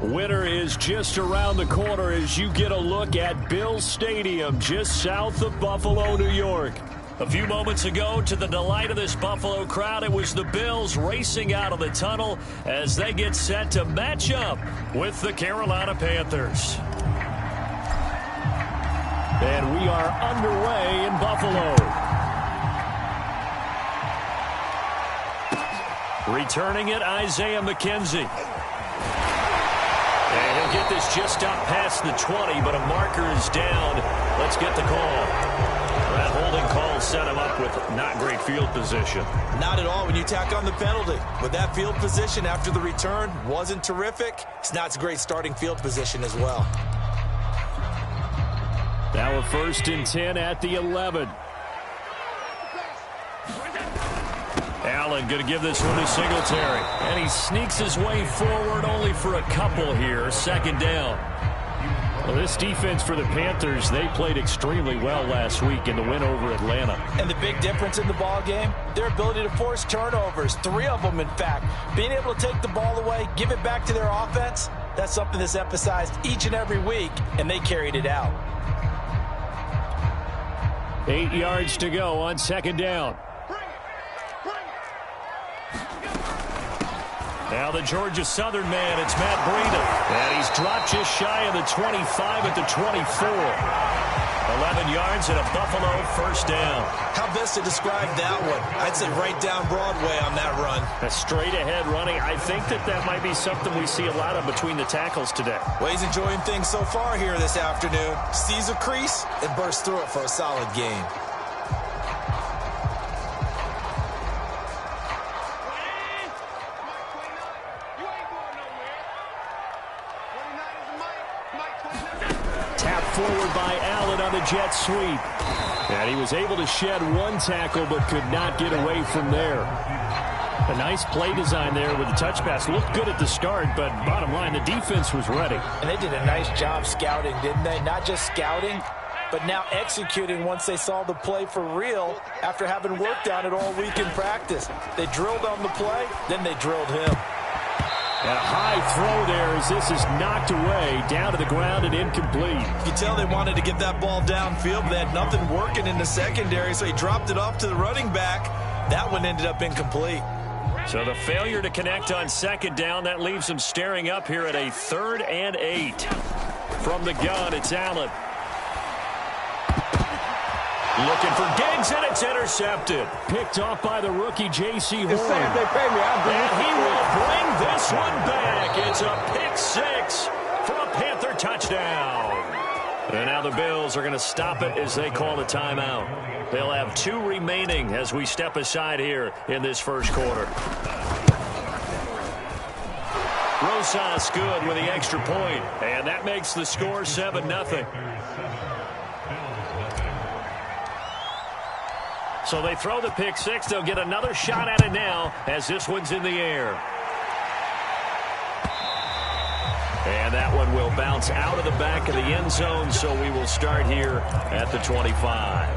Winter is just around the corner as you get a look at Bills Stadium just south of Buffalo, New York. A few moments ago, to the delight of this Buffalo crowd, it was the Bills racing out of the tunnel as they get set to match up with the Carolina Panthers. And we are underway in Buffalo. Returning it, Isaiah McKenzie. And he'll get this just up past the 20, but a marker is down. Let's get the call. That holding call set him up with not great field position. Not at all when you tack on the penalty. But that field position after the return wasn't terrific. It's not a great starting field position as well. Now a 1st and 10 at the 11. Allen going to give this one to Singletary. And he sneaks his way forward only for a couple here. 2nd down. Well, this defense for the Panthers, they played extremely well last week in the win over Atlanta. And the big difference in the ball game, their ability to force turnovers. 3 of them, in fact. Being able to take the ball away, give it back to their offense, that's something that's emphasized each and every week, and they carried it out. 8 yards to go on 2nd down. Now the Georgia Southern man, it's Matt Breida. And he's dropped just shy of the 25 at the 24. 11 yards and a Buffalo 1st down. How best to describe that one? I'd say right down Broadway on that run. A straight ahead running. I think that might be something we see a lot of between the tackles today. Well, he's enjoying things so far here this afternoon. Sees a crease and bursts through it for a solid gain. Forward by Allen on the jet sweep. And he was able to shed 1 tackle but could not get away from there. A nice play design there with the touch pass. Looked good at the start, but bottom line, the defense was ready. And they did a nice job scouting, didn't they? Not just scouting, but now executing once they saw the play for real after having worked on it all week in practice. They drilled on the play, then they drilled him. And a high throw there as this is knocked away, down to the ground and incomplete. You can tell they wanted to get that ball downfield, but they had nothing working in the secondary, so he dropped it off to the running back. That one ended up incomplete. So the failure to connect on 2nd down, that leaves him staring up here at a 3rd and 8. From the gun, it's Allen. Looking for Diggs, and it's intercepted. Picked off by the rookie, J.C. Horn. And he will bring this one back. It's a pick 6 for a Panther touchdown. And now the Bills are going to stop it as they call a timeout. They'll have 2 remaining as we step aside here in this 1st quarter. Rosas good with the extra point, and that makes the score 7-0. So they throw the pick 6. They'll get another shot at it now as this one's in the air. And that one will bounce out of the back of the end zone, so we will start here at the 25.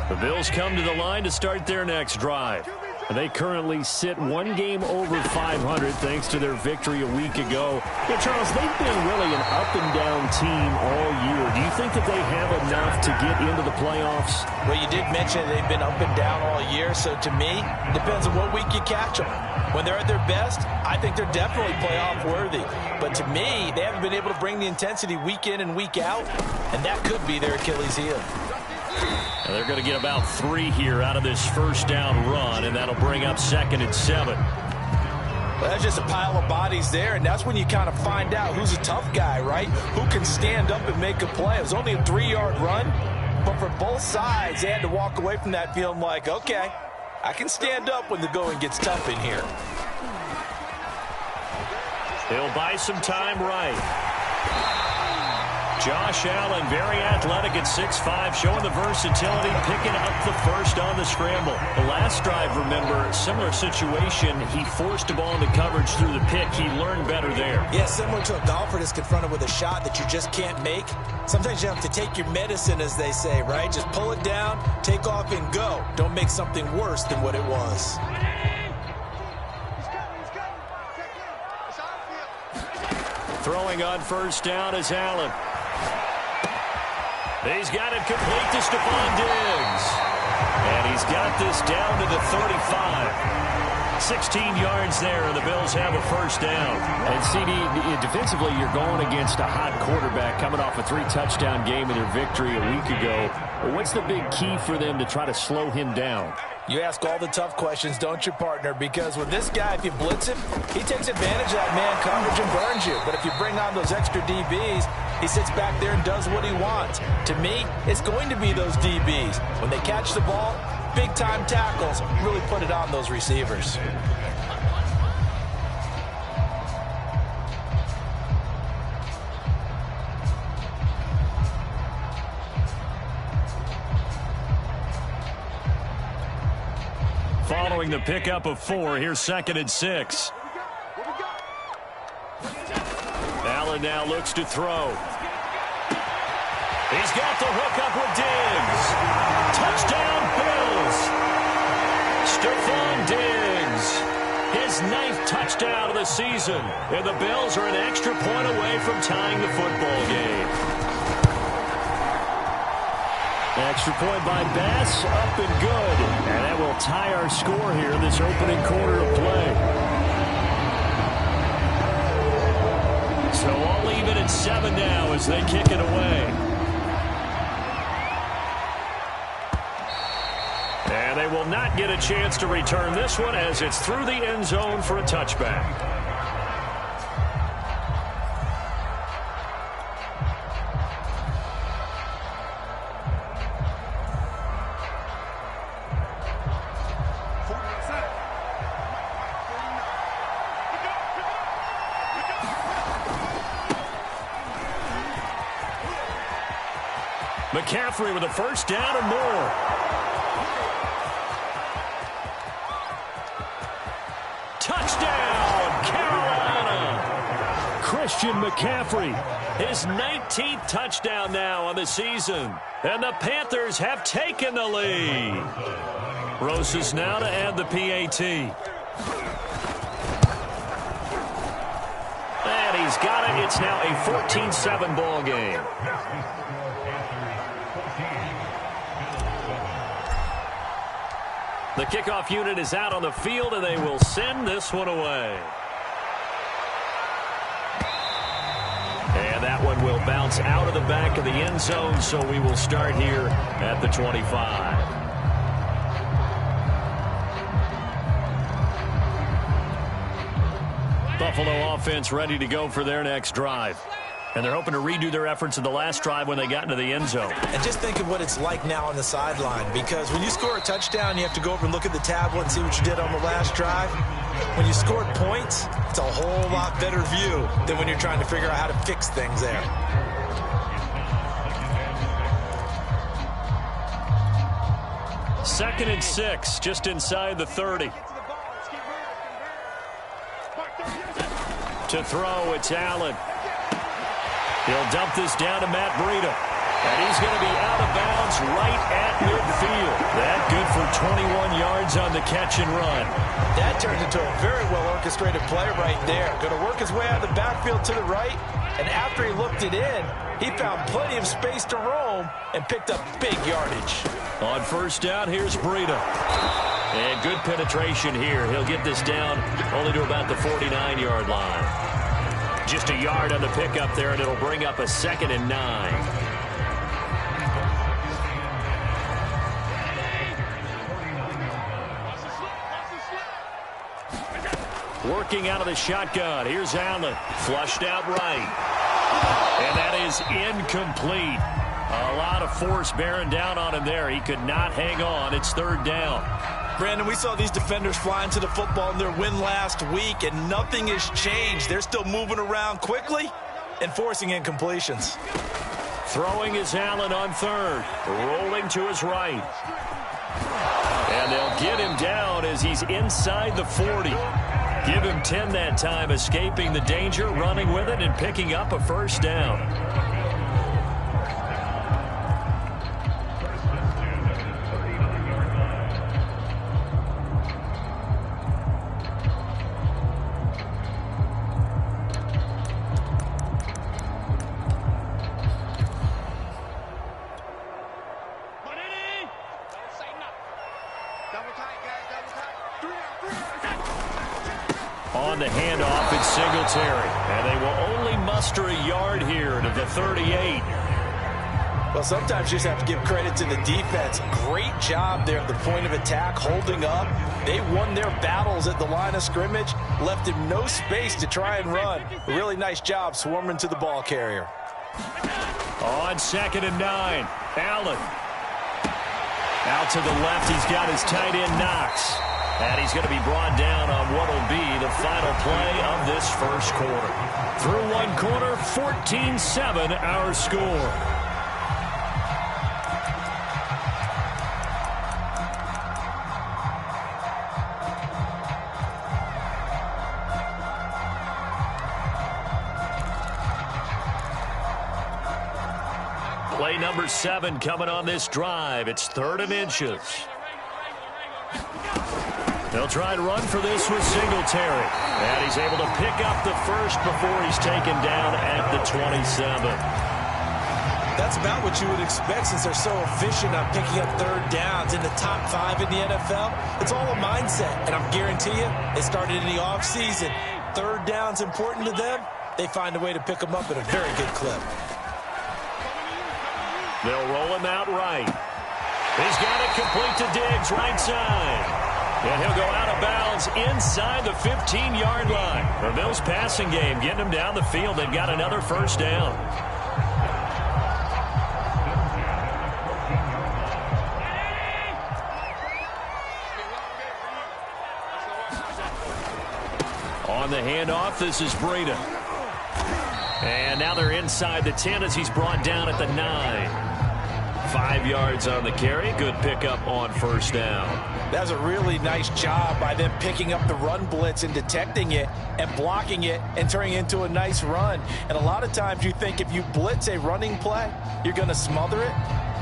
The Bills come to the line to start their next drive. They currently sit 1 game over 500 thanks to their victory a week ago. Yeah, Charles, they've been really an up-and-down team all year. Do you think that they have enough to get into the playoffs? Well, you did mention they've been up and down all year, so to me, it depends on what week you catch them. When they're at their best, I think they're definitely playoff worthy. But to me, they haven't been able to bring the intensity week in and week out, and that could be their Achilles heel. And they're going to get about 3 here out of this 1st down run, and that'll bring up 2nd and 7. Well, that's just a pile of bodies there, and that's when you kind of find out who's a tough guy, right? Who can stand up and make a play. It was only a 3-yard run, but for both sides, they had to walk away from that feeling like, okay, I can stand up when the going gets tough in here. He'll buy some time right. Josh Allen, very athletic at 6'5", showing the versatility, picking up the first on the scramble. The last drive, remember, similar situation. He forced a ball into coverage through the pick. He learned better there. Yeah, similar to a golfer that's confronted with a shot that you just can't make. Sometimes you have to take your medicine, as they say, right? Just pull it down, take off, and go. Don't make something worse than what it was. Throwing on first down is Allen. He's got it complete to Stephon Diggs. And he's got this down to the 35. 16 yards there, and the Bills have a first down. And CD, defensively, you're going against a hot quarterback coming off a 3-touchdown game in their victory a week ago. What's the big key for them to try to slow him down? You ask all the tough questions, don't you, partner? Because with this guy, if you blitz him, he takes advantage of that man coverage and burns you. But if you bring on those extra DBs, he sits back there and does what he wants. To me, it's going to be those DBs. When they catch the ball, big-time tackles really put it on those receivers. Following the pickup of 4, here's 2nd and 6. Allen now looks to throw. He's got the hook up with Diggs. Touchdown, Bills. Stephon Diggs. His 9th touchdown of the season. And the Bills are an extra point away from tying the football game. Extra point by Bass, up and good. And that will tie our score here in this opening quarter of play. So all even at 7 now as they kick it away. And they will not get a chance to return this one as it's through the end zone for a touchback. McCaffrey with a first down and more. Touchdown, Carolina! Christian McCaffrey, his 19th touchdown now on the season. And the Panthers have taken the lead. Rosas now to add the PAT. And he's got it. It's now a 14-7 ball game. The kickoff unit is out on the field, and they will send this one away. And that one will bounce out of the back of the end zone, so we will start here at the 25. Buffalo offense ready to go for their next drive. And they're hoping to redo their efforts in the last drive when they got into the end zone. And just think of what it's like now on the sideline, because when you score a touchdown, you have to go over and look at the tablet and see what you did on the last drive. When you scored points, it's a whole lot better view than when you're trying to figure out how to fix things there. Second and 6, just inside the 30. To throw, it's Allen. He'll dump this down to Matt Breida. And he's going to be out of bounds right at midfield. That good for 21 yards on the catch and run. That turned into a very well-orchestrated play right there. Going to work his way out of the backfield to the right. And after he looked it in, he found plenty of space to roam and picked up big yardage. On first down, here's Breida. And good penetration here. He'll get this down only to about the 49-yard line. Just a yard on the pickup there, and it'll bring up a 2nd and 9. Working out of the shotgun. Here's Allen. Flushed out right. And that is incomplete. A lot of force bearing down on him there. He could not hang on. It's 3rd down. Brandon, we saw these defenders flying to the football in their win last week, and nothing has changed. They're still moving around quickly and forcing incompletions. Throwing is Allen on third. Rolling to his right. And they'll get him down as he's inside the 40. Give him 10 that time, escaping the danger, running with it, and picking up a first down. On the handoff, it's Singletary. And they will only muster a yard here to the 38. Well, sometimes you just have to give credit to the defense. Great job there at the point of attack, holding up. They won their battles at the line of scrimmage, left him no space to try and run. A really nice job swarming to the ball carrier. On 2nd and 9, Allen. Out to the left, he's got his tight end Knox. And he's going to be brought down on what will be the final play of this first quarter. Through one quarter, 14-7 our score. Play number 7 coming on this drive. It's 3rd and inches. They'll try and run for this with Singletary. And he's able to pick up the first before he's taken down at the 27. That's about what you would expect since they're so efficient on picking up 3rd downs in the top 5 in the NFL. It's all a mindset, and I guarantee you, it started in the offseason. 3rd down's important to them. They find a way to pick them up at a very good clip. They'll roll him out right. He's got it complete to Diggs, right side. And he'll go out of bounds inside the 15-yard line. The Bills passing game getting him down the field. They've got another first down. On the handoff, this is Breida. And now they're inside the 10 as he's brought down at the 9. 5 yards on the carry. Good pickup on first down. That was a really nice job by them picking up the run blitz and detecting it and blocking it and turning it into a nice run. And a lot of times you think if you blitz a running play, you're going to smother it.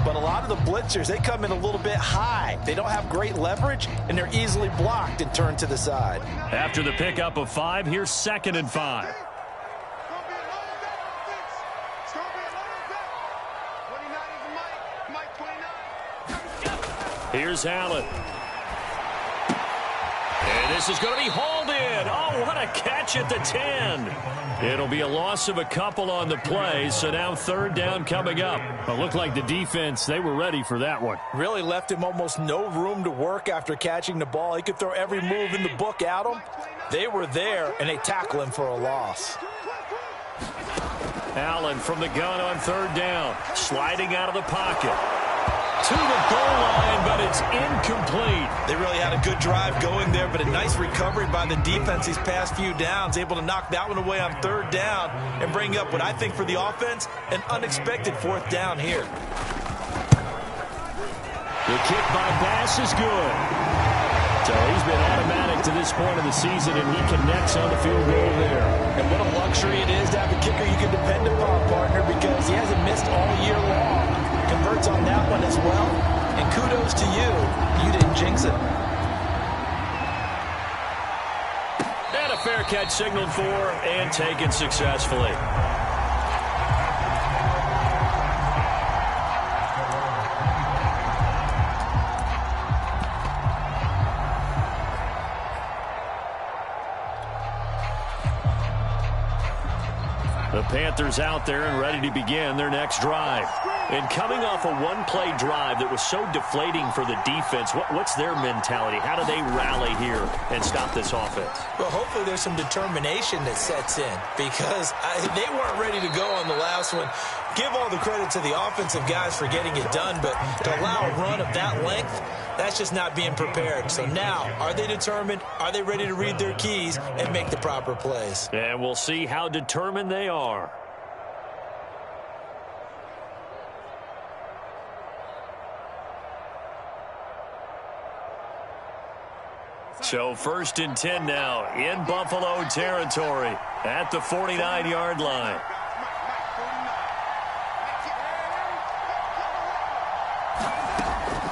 But a lot of the blitzers, they come in a little bit high. They don't have great leverage, and they're easily blocked and turned to the side. After the pickup of 5, here's 2nd and 5. Here's Allen. And this is going to be hauled in. Oh, what a catch at the 10. It'll be a loss of a couple on the play, so now 3rd down coming up. It looked like the defense, they were ready for that one. Really left him almost no room to work after catching the ball. He could throw every move in the book at him. They were there, and they tackle him for a loss. Allen from the gun on 3rd down, sliding out of the pocket. To the goal line, but it's incomplete. They really had a good drive going there, but a nice recovery by the defense these past few downs, able to knock that one away on 3rd down and bring up what I think for the offense, an unexpected 4th down here. The kick by Bass is good. So he's been automatic to this point of the season, and he connects on the field goal there. And what a luxury it is to have a kicker you can depend upon, partner, because he hasn't missed all year long. Converts on that one as well. And kudos to you. You didn't jinx it. And a fair catch signaled for and taken successfully. The Panthers out there and ready to begin their next drive. And coming off a one-play drive that was so deflating for the defense, what's their mentality? How do they rally here and stop this offense? Well, hopefully there's some determination that sets in because they weren't ready to go on the last one. Give all the credit to the offensive guys for getting it done, but to allow a run of that length, that's just not being prepared. So now, are they determined? Are they ready to read their keys and make the proper plays? And we'll see how determined they are. So 1st and 10 now in Buffalo territory at the 49-yard line.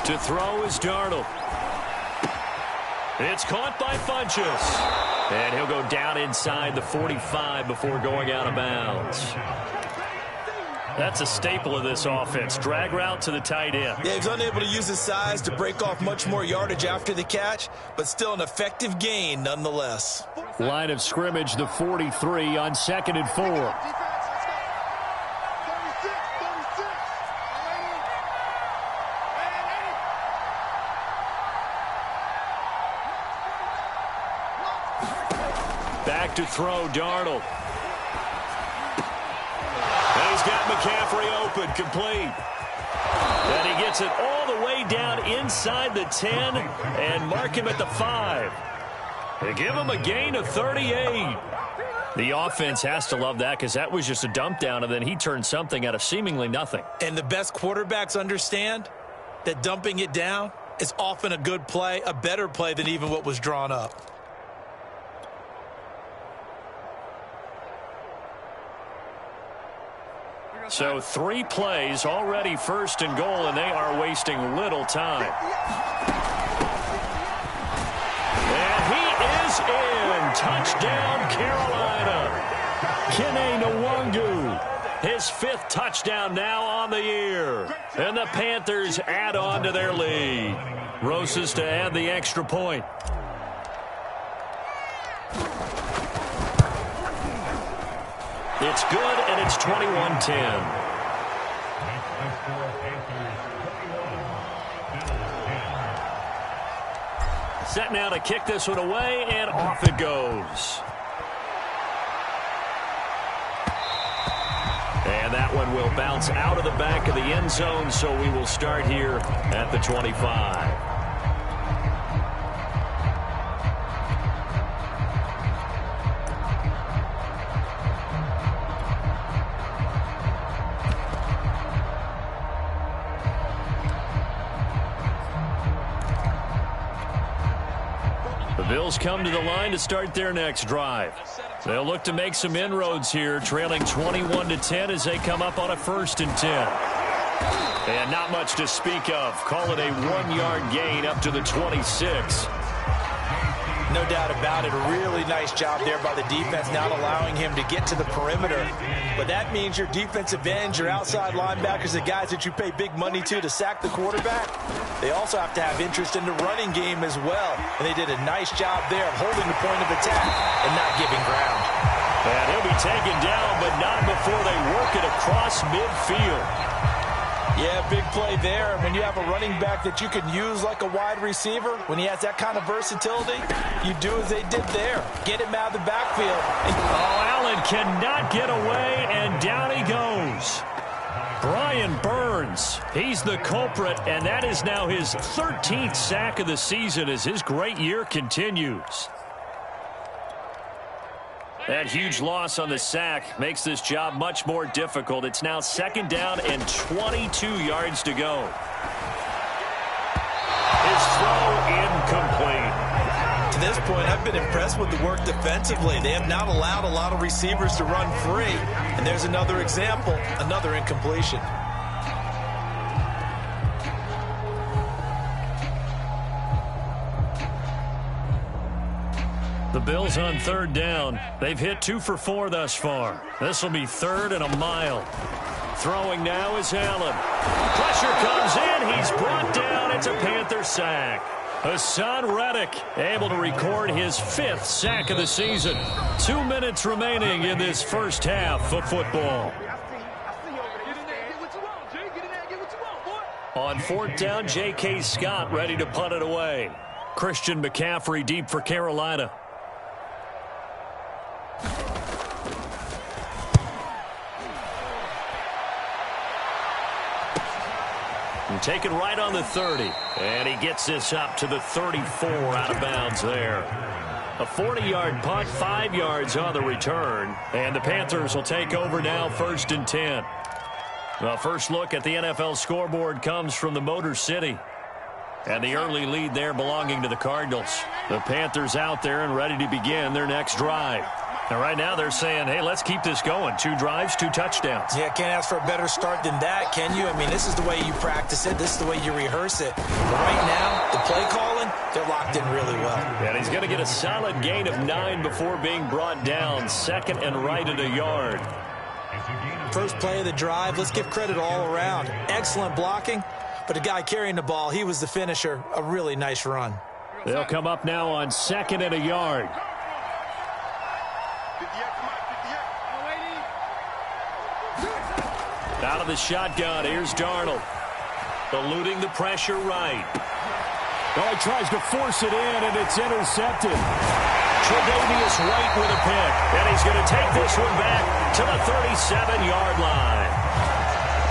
To throw is Darnold. It's caught by Funchess. And he'll go down inside the 45 before going out of bounds. That's a staple of this offense. Drag route to the tight end. Yeah, he's unable to use his size to break off much more yardage after the catch, but still an effective gain nonetheless. Line of scrimmage, the 43 on 2nd and 4. Back to throw, Darnold. And he's got McCaffrey open, complete. And he gets it all the way down inside the 10 and mark him at the 5. They give him a gain of 38. The offense has to love that because that was just a dump down, and then he turned something out of seemingly nothing. And the best quarterbacks understand that dumping it down is often a good play, a better play than even what was drawn up. So 3 plays, already 1st and goal, and they are wasting little time. And he is in. Touchdown, Carolina. Kene Nwangu, his 5th touchdown now on the year. And the Panthers add on to their lead. Rosas to add the extra point. It's good, and it's 21-10. Set now to kick this one away, and off it goes. And that one will bounce out of the back of the end zone, so we will start here at the 25. The Bills come to the line to start their next drive. They'll look to make some inroads here, trailing 21-10 as they come up on a 1st and 10. And not much to speak of. Call it a 1-yard gain up to the 26. No doubt about it. A really nice job there by the defense, not allowing him to get to the perimeter. But that means your defensive ends, your outside linebackers, the guys that you pay big money to sack the quarterback, they also have to have interest in the running game as well. And they did a nice job there of holding the point of attack and not giving ground. And he'll be taken down, but not before they work it across midfield. Yeah, big play there. When you have a running back that you can use like a wide receiver, when he has that kind of versatility, you do as they did there. Get him out of the backfield. Allen cannot get away, and down he goes. Brian Burns, he's the culprit, and that is now his 13th sack of the season as his great year continues. That huge loss on the sack makes this job much more difficult. It's now 2nd down and 22 yards to go. His throw incomplete. To this point, I've been impressed with the work defensively. They have not allowed a lot of receivers to run free. And there's another example, another incompletion. The Bills on 3rd down. They've hit 2 for 4 thus far. This will be 3rd and a mile. Throwing now is Allen. Pressure comes in. He's brought down. It's a Panther sack. Hassan Reddick able to record his 5th sack of the season. 2 minutes remaining in this first half of football. On 4th down, J.K. Scott ready to punt it away. Christian McCaffrey deep for Carolina. Taken right on the 30. And he gets this up to the 34 out of bounds there. A 40-yard punt, 5 yards on the return. And the Panthers will take over now 1st and 10. Well, first look at the NFL scoreboard comes from the Motor City. And the early lead there belonging to the Cardinals. The Panthers out there and ready to begin their next drive. And right now they're saying, hey, let's keep this going. 2 drives, 2 touchdowns. Yeah, can't ask for a better start than that, can you? I mean, this is the way you practice it. This is the way you rehearse it. But right now, the play calling, they're locked in really well. And he's going to get a solid gain of 9 before being brought down. 2nd and right at a yard. First play of the drive, let's give credit all around. Excellent blocking, but the guy carrying the ball, he was the finisher. A really nice run. They'll come up now on 2nd and a yard. Out of the shotgun, here's Darnold. Eluding the pressure right. Oh, he tries to force it in, and it's intercepted. Tre'Davious White with a pick. And he's going to take this one back to the 37-yard line.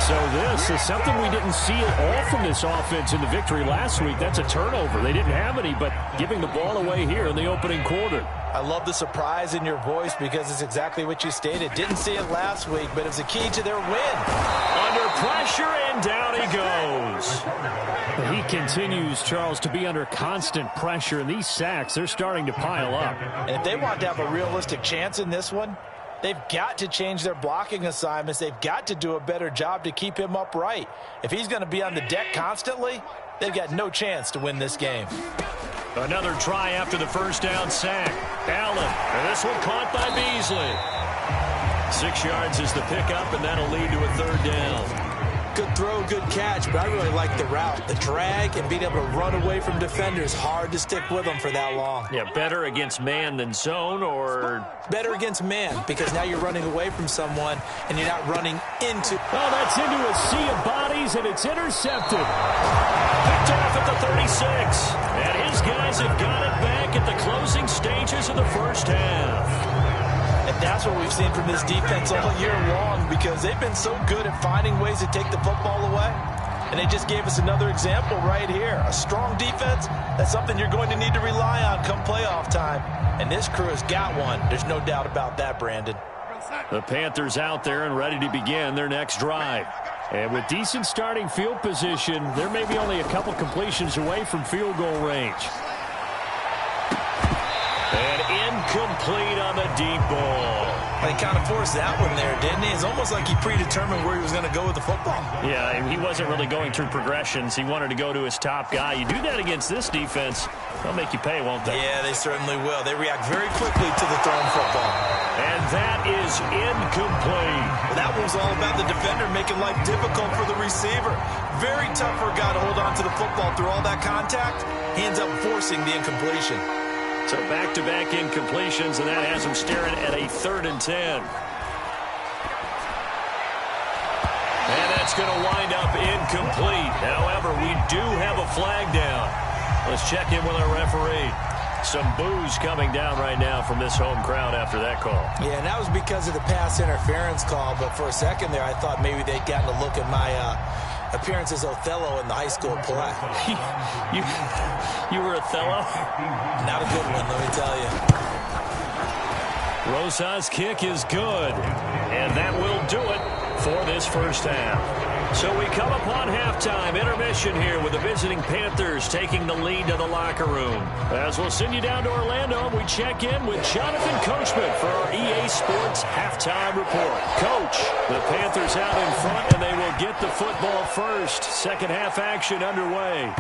So this is something we didn't see at all from this offense in the victory last week. That's a turnover. They didn't have any, but giving the ball away here in the opening quarter. I love the surprise in your voice because it's exactly what you stated. Didn't see it last week, but it was a key to their win. Under pressure, and down he goes. He continues, Charles, to be under constant pressure, and these sacks, they're starting to pile up. And if they want to have a realistic chance in this one, they've got to change their blocking assignments. They've got to do a better job to keep him upright. If he's going to be on the deck constantly, they've got no chance to win this game. Another try after the first down sack. Allen, and this one caught by Beasley. 6 yards is the pickup, and that'll lead to a 3rd down. Good throw, good catch, but I really like the route. The drag and being able to run away from defenders, hard to stick with them for that long. Yeah, better against man than zone, or? Better against man, because now you're running away from someone, and you're not running into. Oh, that's into a sea of bodies, and it's intercepted. Picked off at the 36. And his guys have got it back at the closing stages of the first half. And that's what we've seen from this defense all year long, because they've been so good at finding ways to take the football away. And they just gave us another example right here. A strong defense, that's something you're going to need to rely on come playoff time. And this crew has got one. There's no doubt about that, Brandon. The Panthers out there and ready to begin their next drive. And with decent starting field position, they're maybe only a couple completions away from field goal range. And incomplete on the deep ball. He kind of forced that one there, didn't he? It's almost like he predetermined where he was going to go with the football. Yeah, he wasn't really going through progressions. He wanted to go to his top guy. You do that against this defense, they'll make you pay, won't they? Yeah, they certainly will. They react very quickly to the thrown football. And that is incomplete. Well, that one was all about the defender making life difficult for the receiver. Very tough for a guy to hold on to the football through all that contact. He ends up forcing the incompletion. So back-to-back incompletions, and that has him staring at a 3rd and 10. And that's going to wind up incomplete. However, we do have a flag down. Let's check in with our referee. Some boos coming down right now from this home crowd after that call. Yeah, and that was because of the pass interference call, but for a second there, I thought maybe they'd gotten a look at my appearance as Othello in the high school play. You were Othello? Not a good one, let me tell you. Rosa's kick is good, and that will do it for this first half. So we come upon halftime, intermission here with the visiting Panthers taking the lead to the locker room. As we'll send you down to Orlando, we check in with Jonathan Coachman for our EA Sports halftime report. Coach, the Panthers out in front, and they will get the football first. Second half action underway.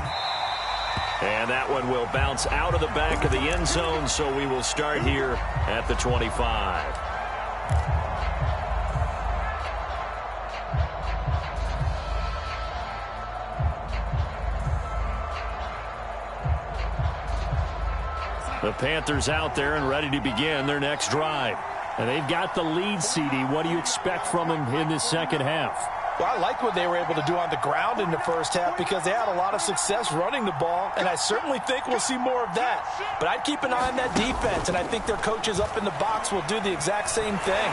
And that one will bounce out of the back of the end zone, so we will start here at the 25. The Panthers out there and ready to begin their next drive. And they've got the lead, CD. What do you expect from them in this second half? Well, I like what they were able to do on the ground in the first half because they had a lot of success running the ball, and I certainly think we'll see more of that. But I'd keep an eye on that defense, and I think their coaches up in the box will do the exact same thing.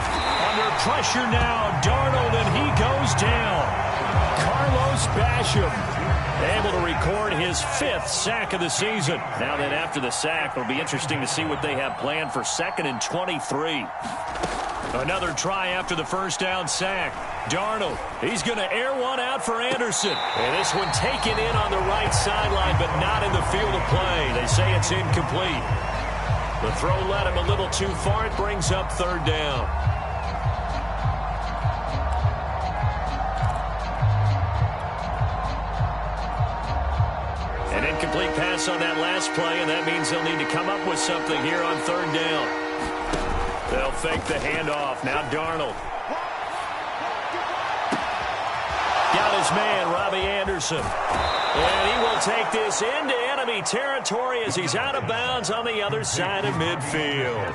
Under pressure now, Darnold, and he goes down. Carlos Basham. Able to record his 5th sack of the season. Now then, after the sack, it'll be interesting to see what they have planned for 2nd and 23. Another try after the first down sack. Darnold, he's going to air one out for Anderson. And this one taken in on the right sideline, but not in the field of play. They say it's incomplete. The throw led him a little too far. It brings up 3rd down. An incomplete pass on that last play, and that means they'll need to come up with something here on 3rd down. They'll fake the handoff. Now Darnold. Got his man, Robbie Anderson. And he will take this into enemy territory as he's out of bounds on the other side of midfield.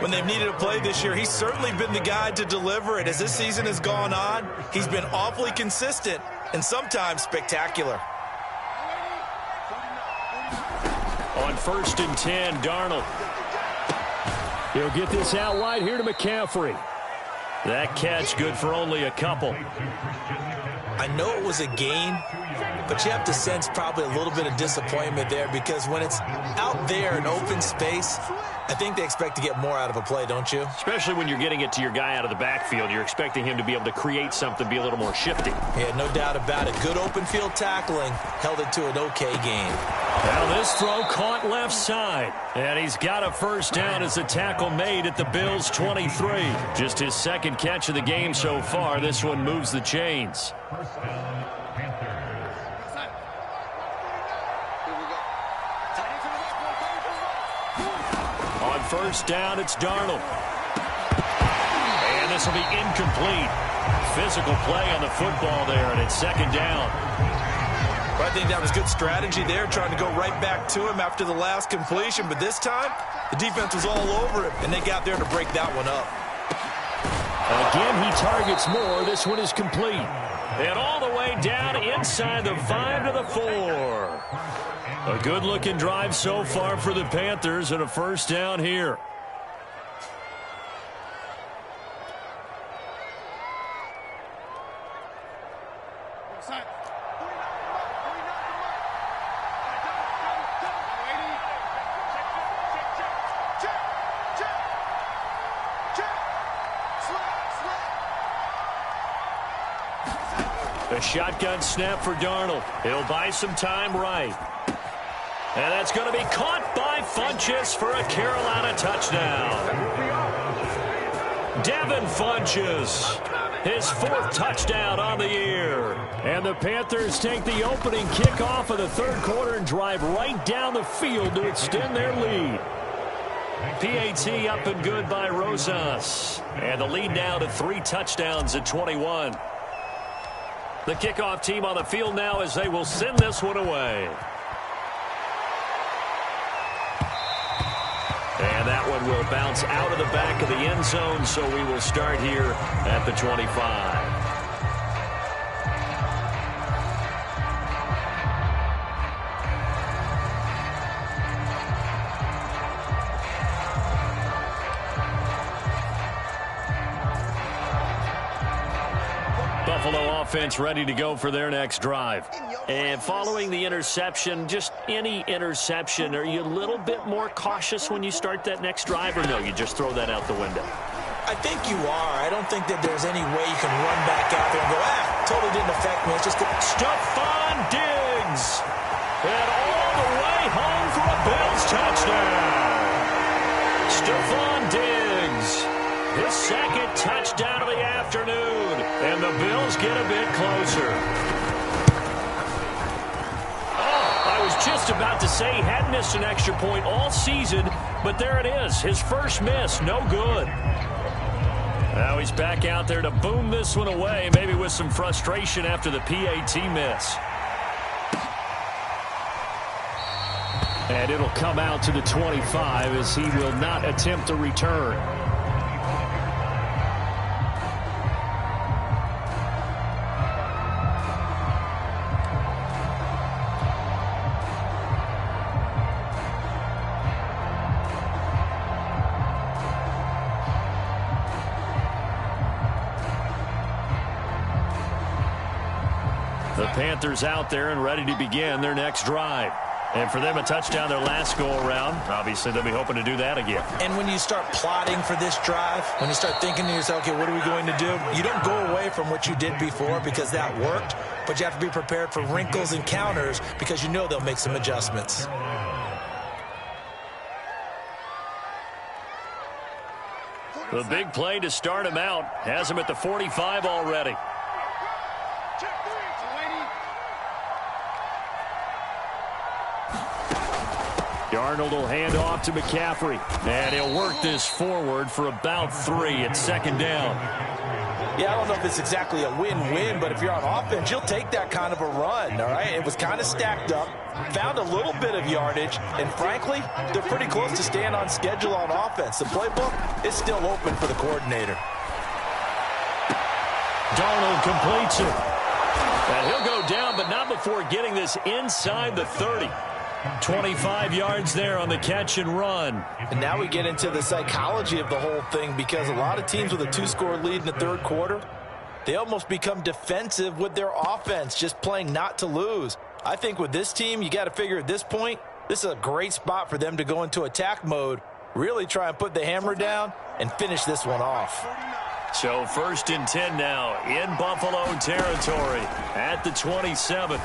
When they've needed a play this year, he's certainly been the guy to deliver it. As this season has gone on, he's been awfully consistent and sometimes spectacular. On 1st and 10, Darnold. He'll get this out wide here to McCaffrey. That catch good for only a couple. I know it was a gain, but you have to sense probably a little bit of disappointment there because when it's out there in open space, I think they expect to get more out of a play, don't you? Especially when you're getting it to your guy out of the backfield. You're expecting him to be able to create something, be a little more shifty. Yeah, no doubt about it. Good open field tackling held it to an okay gain. Now this throw caught left side. And he's got a 1st down as the tackle made at the Bills' 23. Just his 2nd catch of the game so far. This one moves the chains. On 1st down, it's Darnold. And this will be incomplete. Physical play on the football there, and it's 2nd down. I think that was good strategy there, trying to go right back to him after the last completion. But this time, the defense was all over him, and they got there to break that one up. Again, he targets more. This one is complete. And all the way down inside the 5 to the 4. A good-looking drive so far for the Panthers and a 1st down here. A shotgun snap for Darnold. He'll buy some time right. And that's going to be caught by Funchess for a Carolina touchdown. Devin Funchess, his 4th touchdown on the year. And the Panthers take the opening kickoff of the 3rd quarter and drive right down the field to extend their lead. PAT up and good by Rosas. And the lead now to 3 touchdowns at 21. The kickoff team on the field now as they will send this one away. And that one will bounce out of the back of the end zone, so we will start here at the 25. Buffalo offense ready to go for their next drive. And following the interception, just any interception, are you a little bit more cautious when you start that next drive, or no, you just throw that out the window? I think you are. I don't think that there's any way you can run back out there and go, totally didn't affect me. It's just Stephon Diggs. And all the way home for a Bills touchdown. Stephon Diggs. His 2nd touchdown of the afternoon. And the Bills get a bit closer. I was just about to say he hadn't missed an extra point all season, but there it is. His first miss, no good. Now he's back out there to boom this one away, maybe with some frustration after the PAT miss. And it'll come out to the 25 as he will not attempt to return. The The Panthers out there and ready to begin their next drive. And for them, a touchdown their last go-around. Obviously, they'll be hoping to do that again. And when you start plotting for this drive, when you start thinking to yourself, okay, what are we going to do? You don't go away from what you did before because that worked, but you have to be prepared for wrinkles and counters because you know they'll make some adjustments. The big play to start him out has him at the 45 already. Darnold will hand off to McCaffrey, and he'll work this forward for about 3 at second down. Yeah, I don't know if it's exactly a win-win, but if you're on offense, you'll take that kind of a run, all right? It was kind of stacked up, found a little bit of yardage, and frankly, they're pretty close to staying on schedule on offense. The playbook is still open for the coordinator. Darnold completes it. And he'll go down, but not before getting this inside the 30. 25 yards there on the catch and run. And now we get into the psychology of the whole thing, because a lot of teams with a 2-score lead in the third quarter, they almost become defensive with their offense, just playing not to lose. I think with this team, you got to figure at this point, this is a great spot for them to go into attack mode, really try and put the hammer down and finish this one off. So 1st and 10 now in Buffalo territory at the 27.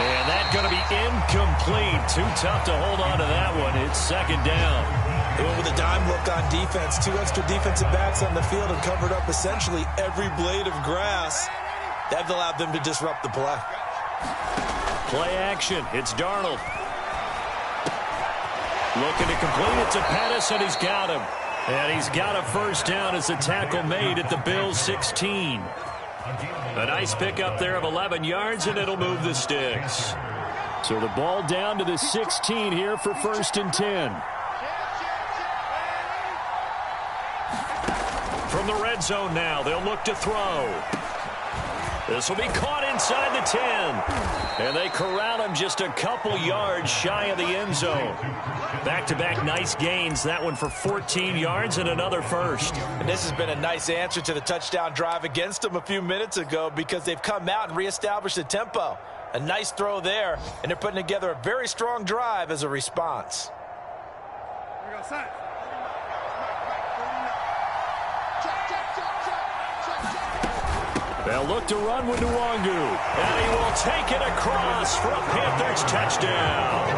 And that's going to be incomplete. Too tough to hold on to that one. It's second down. They went with a dime look on defense. 2 extra defensive backs on the field and covered up essentially every blade of grass. That allowed them to disrupt the play. Play action. It's Darnold. Looking to complete it to Pettis, and he's got him. And he's got a first down as the tackle made at the Bills' 16. A nice pickup there of 11 yards, and it'll move the sticks. So the ball down to the 16 here for 1st and 10. From the red zone now, they'll look to throw. This will be caught inside the 10. And they corral him just a couple yards shy of the end zone. Back-to-back nice gains. That one for 14 yards and another first. And this has been a nice answer to the touchdown drive against them a few minutes ago, because they've come out and reestablished the tempo. A nice throw there, and they're putting together a very strong drive as a response. Here we go, son. They'll look to run with Nwangu, and he will take it across for a Panthers touchdown.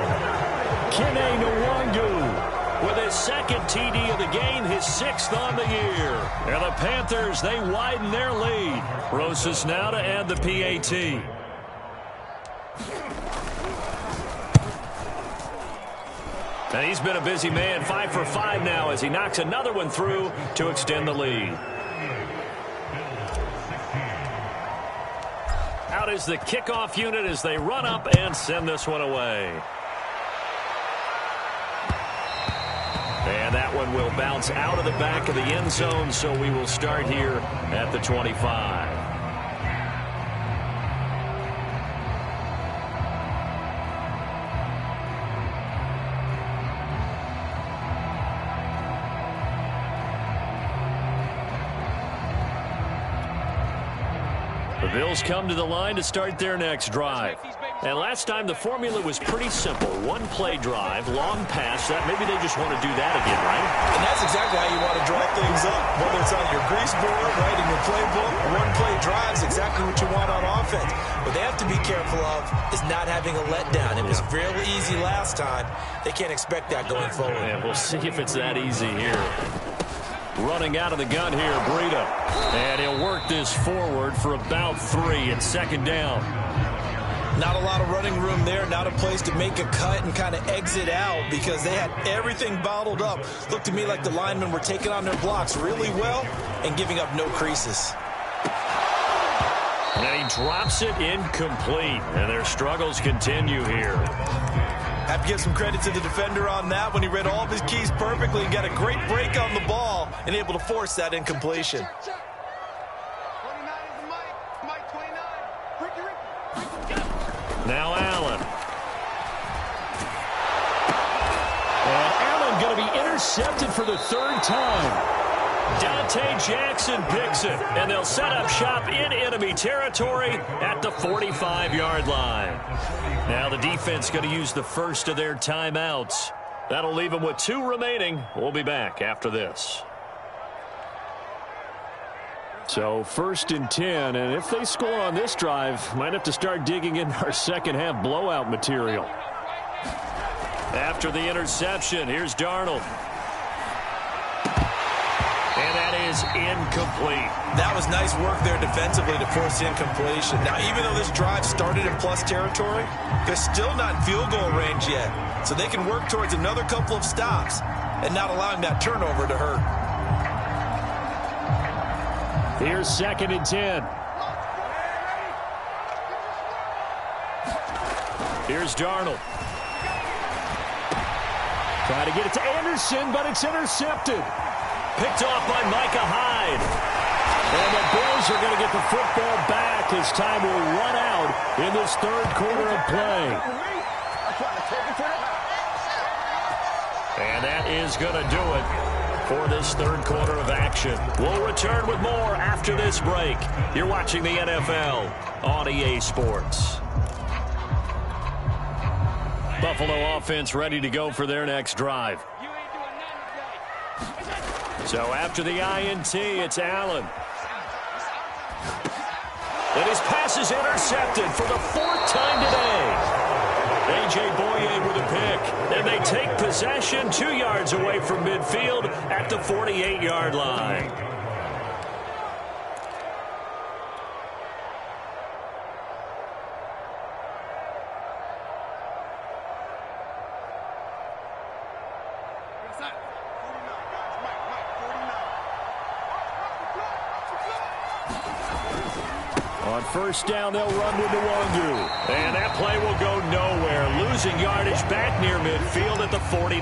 Kene Nwangu with his 2nd TD of the game, his 6th on the year. And the Panthers, they widen their lead. Rosas now to add the PAT. And he's been a busy man, 5 for 5 now as he knocks another one through to extend the lead. Out is the kickoff unit as they run up and send this one away. And that one will bounce out of the back of the end zone, so we will start here at the 25. The Bills come to the line to start their next drive. And last time the formula was pretty simple. 1-play drive, long pass. That maybe they just want to do that again, right? And that's exactly how you want to draw things up. Whether it's on your grease board, right, in your playbook, 1-play drive is exactly what you want on offense. What they have to be careful of is not having a letdown. It was fairly easy last time. They can't expect that going forward. And we'll see if it's that easy here. Running out of the gun here, Breida. And he'll work this forward for about 3 at second down. Not a lot of running room there, not a place to make a cut and kind of exit out, because they had everything bottled up. Looked to me like the linemen were taking on their blocks really well and giving up no creases. And he drops it incomplete, and their struggles continue here. Have to give some credit to the defender on that when he read all of his keys perfectly and got a great break on the ball and able to force that incompletion. Now Allen. And Allen going to be intercepted for the 3rd time. Dante Jackson picks it, and they'll set up shop in enemy territory at the 45-yard line. Now the defense going to use the first of their timeouts. That'll leave them with 2 remaining. We'll be back after this. So 1st and 10, and if they score on this drive, might have to start digging in our second-half blowout material. After the interception, here's Darnold. And that is incomplete. That was nice work there defensively to force the incompletion. Now, even though this drive started in plus territory, they're still not in field goal range yet. So they can work towards another couple of stops and not allowing that turnover to hurt. Here's 2nd and 10. Here's Darnold. Trying to get it to Anderson, but it's intercepted. Picked off by Micah Hyde. And the Bills are going to get the football back as time will run out in this 3rd quarter of play. And that is going to do it for this 3rd quarter of action. We'll return with more after this break. You're watching the NFL on EA Sports. Buffalo offense ready to go for their next drive. So after the INT, it's Allen. And his pass is intercepted for the 4th time today. A.J. Boye with a pick. And they take possession 2 yards away from midfield at the 48-yard line. On 1st down, they'll run with Nwangu. And that play will go nowhere. Losing yardage back near midfield at the 49.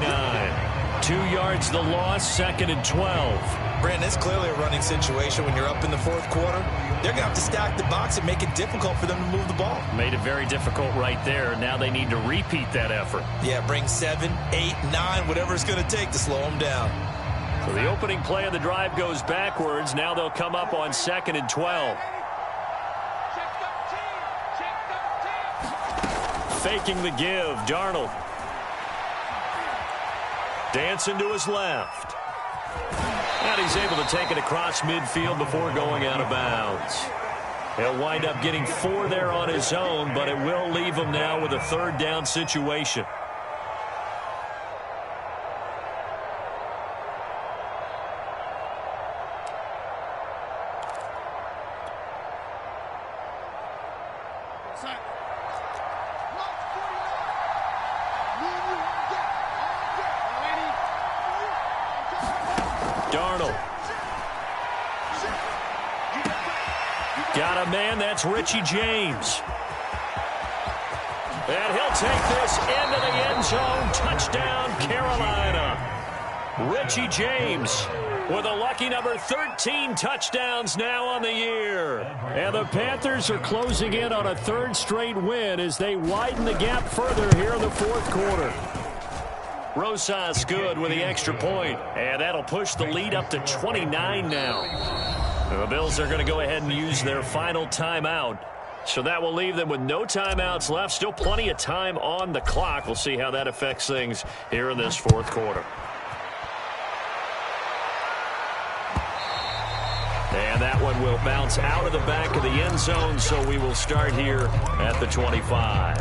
2 yards the loss, 2nd and 12. Brandon, it's clearly a running situation when you're up in the 4th quarter. They're going to have to stack the box and make it difficult for them to move the ball. Made it very difficult right there. Now they need to repeat that effort. Yeah, bring 7, 8, 9, whatever it's going to take to slow them down. So the opening play of the drive goes backwards. Now they'll come up on 2nd and 12. Faking the give, Darnold. Dancing to his left. And he's able to take it across midfield before going out of bounds. He'll wind up getting 4 there on his own, but it will leave him now with a 3rd down situation. Darnold. Got a man, that's Richie James. And he'll take this into the end zone. Touchdown, Carolina. Richie James with a lucky number 13 touchdowns now on the year. And the Panthers are closing in on a 3rd straight win as they widen the gap further here in the 4th quarter. Rosas good with the extra point, and that'll push the lead up to 29 now. And the Bills are going to go ahead and use their final timeout. So that will leave them with no timeouts left. Still plenty of time on the clock. We'll see how that affects things here in this 4th quarter. And that one will bounce out of the back of the end zone, so we will start here at the 25.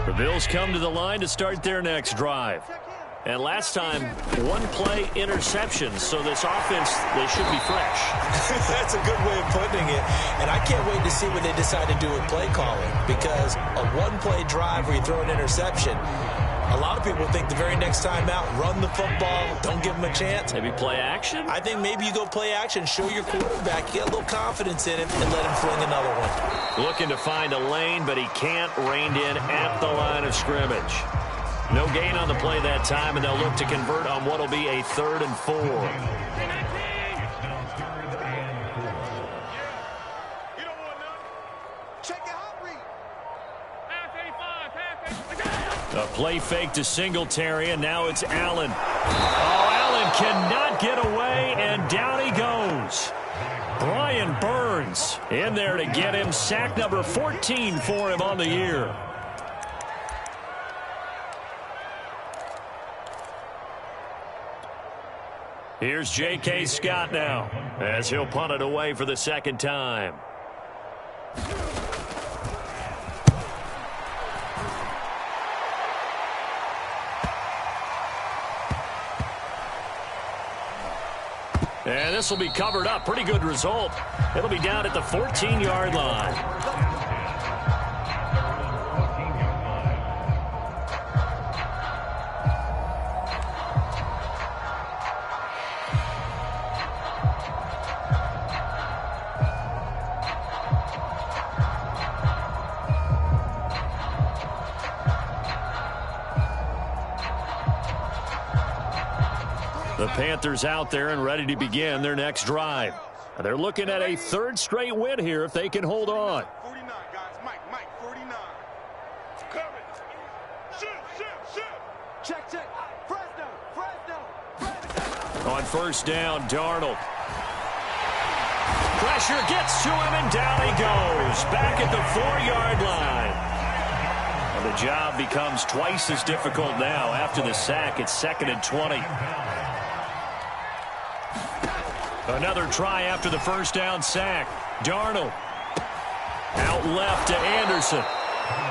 The Bills come to the line to start their next drive. And last time, 1-play interception, so this offense, they should be fresh. That's a good way of putting it. And I can't wait to see what they decide to do with play calling, because a 1-play drive where you throw an interception, a lot of people think the very next time out, run the football, don't give them a chance. Maybe play action? I think maybe you go play action, show your quarterback, get a little confidence in him, and let him fling another one. Looking to find a lane, but he can't, reined in at the line of scrimmage. No gain on the play that time, and they'll look to convert on what will be a 3rd and 4. A play fake to Singletary, and now it's Allen. Oh, Allen cannot get away, and down he goes. Brian Burns in there to get him. Sack number 14 for him on the year. Here's J.K. Scott now as he'll punt it away for the second time. And this will be covered up. Pretty good result. It'll be down at the 14-yard line. The Panthers out there and ready to begin their next drive. They're looking at a third straight win here if they can hold on. 49, guys. Mike, 49. Cover it. Shoot. Check. Fresno. On first down, Darnold. Pressure gets to him, and down he goes. Back at the 4-yard line. And the job becomes twice as difficult now after the sack. It's 2nd and 20. Another try after the first down sack. Darnold out left to Anderson.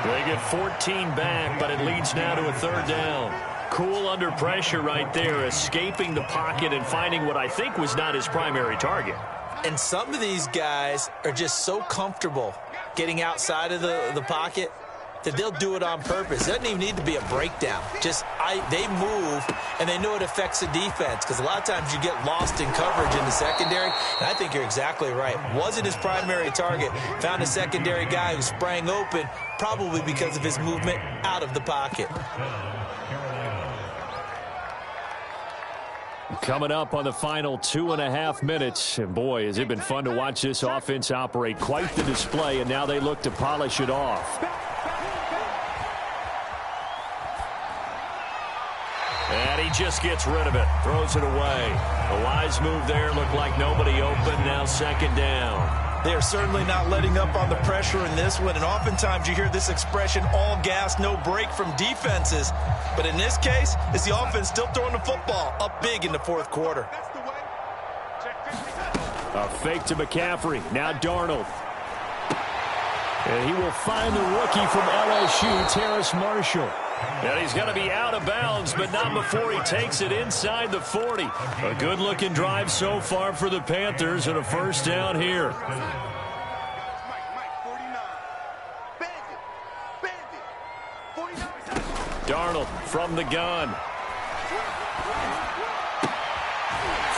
They get 14 back, but it leads now to a 3rd down. Cool under pressure right there, escaping the pocket and finding what I think was not his primary target. And some of these guys are just so comfortable getting outside of the pocket that they'll do it on purpose. It doesn't even need to be a breakdown. They move, and they know it affects the defense, because a lot of times you get lost in coverage in the secondary, and I think you're exactly right. Wasn't his primary target. Found a secondary guy who sprang open, probably because of his movement out of the pocket. Coming up on the final 2.5 minutes, and boy, has it been fun to watch this offense operate. Quite the display, and now they look to polish it off. And he just gets rid of it, throws it away. A wise move there, looked like nobody open, now 2nd down. They are certainly not letting up on the pressure in this one, and oftentimes you hear this expression, all gas, no break from defenses. But in this case, it's the offense still throwing the football up big in the 4th quarter. A fake to McCaffrey, now Darnold. And he will find the rookie from LSU, Terrace Marshall. And he's going to be out of bounds, but not before he takes it inside the 40. A good-looking drive so far for the Panthers, and a 1st down here. Darnold from the gun.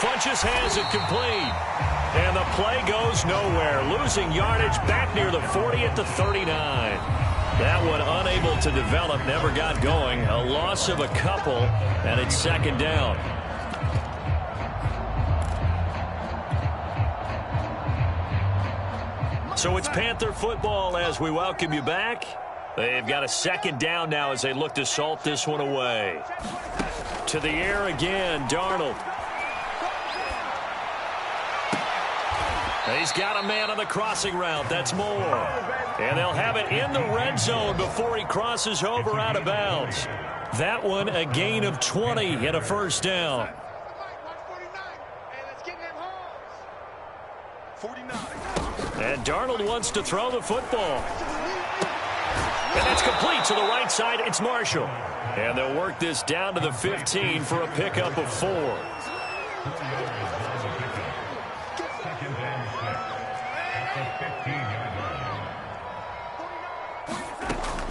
Funches has it complete. And the play goes nowhere. Losing yardage back near the 40 at the 39. That one unable to develop, never got going. A loss of a couple, and it's 2nd down. So it's Panther football as we welcome you back. They've got a 2nd down now as they look to salt this one away. To the air again, Darnold. He's got a man on the crossing route. That's Moore. And they'll have it in the red zone before he crosses over out of bounds. That one a gain of 20 and a 1st down. And Darnold wants to throw the football. And that's complete to the right side. It's Marshall. And they'll work this down to the 15 for a pickup of 4.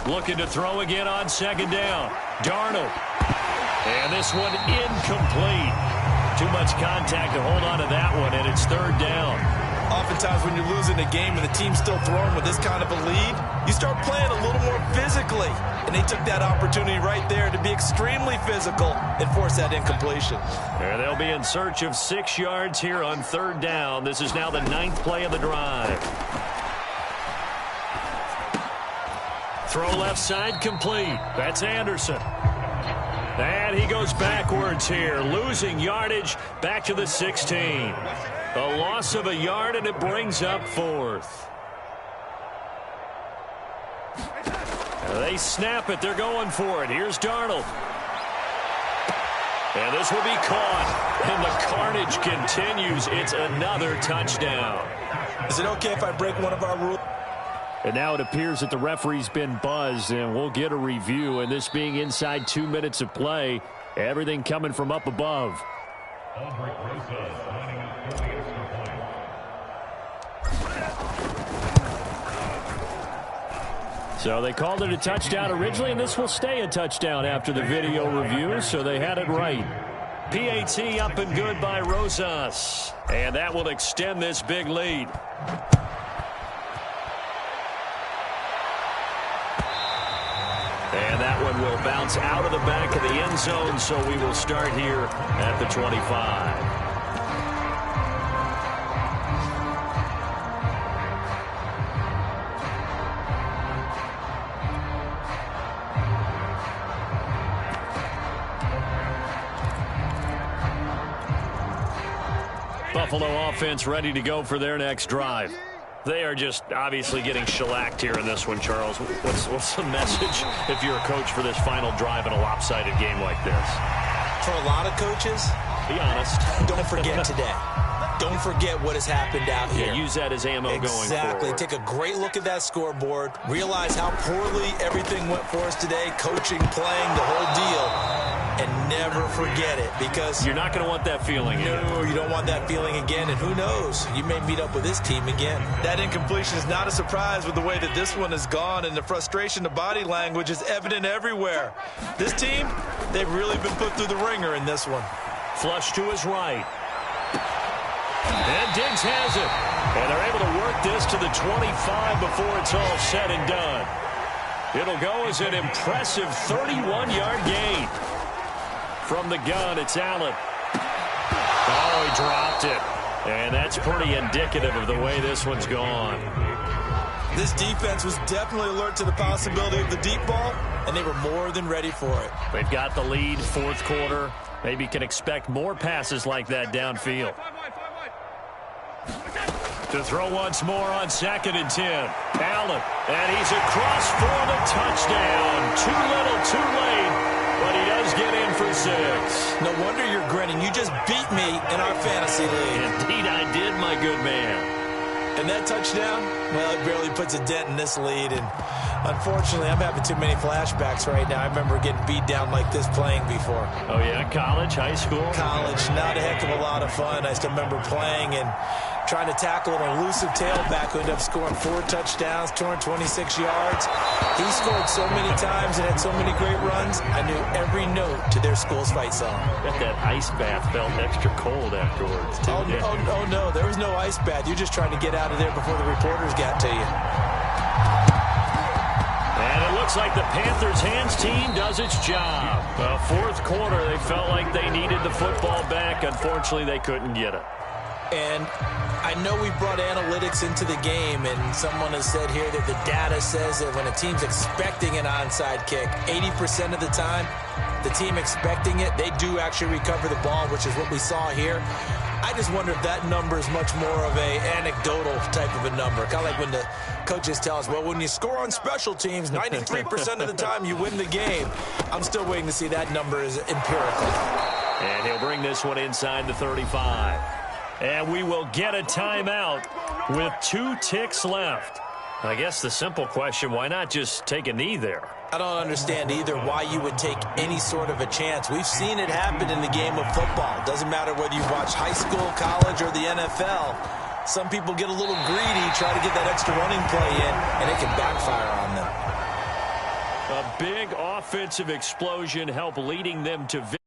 Looking to throw again on 2nd down. Darnold. And this one incomplete. Too much contact to hold on to that one, and it's 3rd down. Oftentimes when you're losing a game and the team's still throwing with this kind of a lead, you start playing a little more physically. And they took that opportunity right there to be extremely physical and force that incompletion. And they'll be in search of 6 yards here on 3rd down. This is now the 9th play of the drive. Throw left side complete. That's Anderson. And he goes backwards here, losing yardage back to the 16. A loss of a yard, and it brings up 4th. They snap it. They're going for it. Here's Darnold. And this will be caught. And the carnage continues. It's another touchdown. Is it okay if I break one of our rules? And now it appears that the referee's been buzzed, and we'll get a review. And this being inside 2 minutes of play, everything coming from up above. So they called it a touchdown originally, and this will stay a touchdown after the video review, so they had it right. PAT up and good by Rosas. And that will extend this big lead. And that one will bounce out of the back of the end zone, so we will start here at the 25. Buffalo offense ready to go for their next drive. They are just obviously getting shellacked here in this one, Charles. What's the message if you're a coach for this final drive in a lopsided game like this? For a lot of coaches, be honest. Don't forget today. Don't forget what has happened out here. Yeah, use that as ammo going forward. Exactly. Take a great look at that scoreboard. Realize how poorly everything went for us today. Coaching, playing, the whole deal. And never forget it, because you're not going to want that feeling again. No, you don't want that feeling again, and who knows, you may meet up with this team again. That incompletion is not a surprise with the way that this one has gone, and the frustration, the body language is evident everywhere. This team, they've really been put through the ringer in this one. Flush to his right. And Diggs has it. And they're able to work this to the 25 before it's all said and done. It'll go as an impressive 31-yard gain. From the gun, it's Allen. Oh, he dropped it. And that's pretty indicative of the way this one's gone. This defense was definitely alert to the possibility of the deep ball, and they were more than ready for it. They've got the lead, 4th quarter. Maybe can expect more passes like that downfield. To throw once more on 2nd and 10. Allen, and he's across for the touchdown. Too little, too late. But he does get in for 6. No wonder you're grinning. You just beat me in our fantasy league. Indeed I did, my good man. And that touchdown, well, it barely puts a dent in this lead. And unfortunately, I'm having too many flashbacks right now. I remember getting beat down like this playing before. Oh, yeah? College, high school? College. Not a heck of a lot of fun. I still remember playing and trying to tackle an elusive tailback who ended up scoring 4 touchdowns, 226 yards. He scored so many times and had so many great runs, I knew every note to their school's fight song. Bet that ice bath felt extra cold afterwards, too. Oh, no, there was no ice bath. You're just trying to get out of there before the reporters got to you. And it looks like the Panthers' hands team does its job. 4th quarter, they felt like they needed the football back. Unfortunately, they couldn't get it. And I know we brought analytics into the game, and someone has said here that the data says that when a team's expecting an onside kick, 80% of the time, the team expecting it, they do actually recover the ball, which is what we saw here. I just wonder if that number is much more of a anecdotal type of a number. Kind of like when the coaches tell us, well, when you score on special teams, 93% of the time you win the game. I'm still waiting to see that number is empirical. And he'll bring this one inside the 35. And we will get a timeout with 2 ticks left. I guess the simple question, why not just take a knee there? I don't understand either why you would take any sort of a chance. We've seen it happen in the game of football. It doesn't matter whether you watch high school, college, or the NFL. Some people get a little greedy, try to get that extra running play in, and it can backfire on them. A big offensive explosion helped leading them to victory.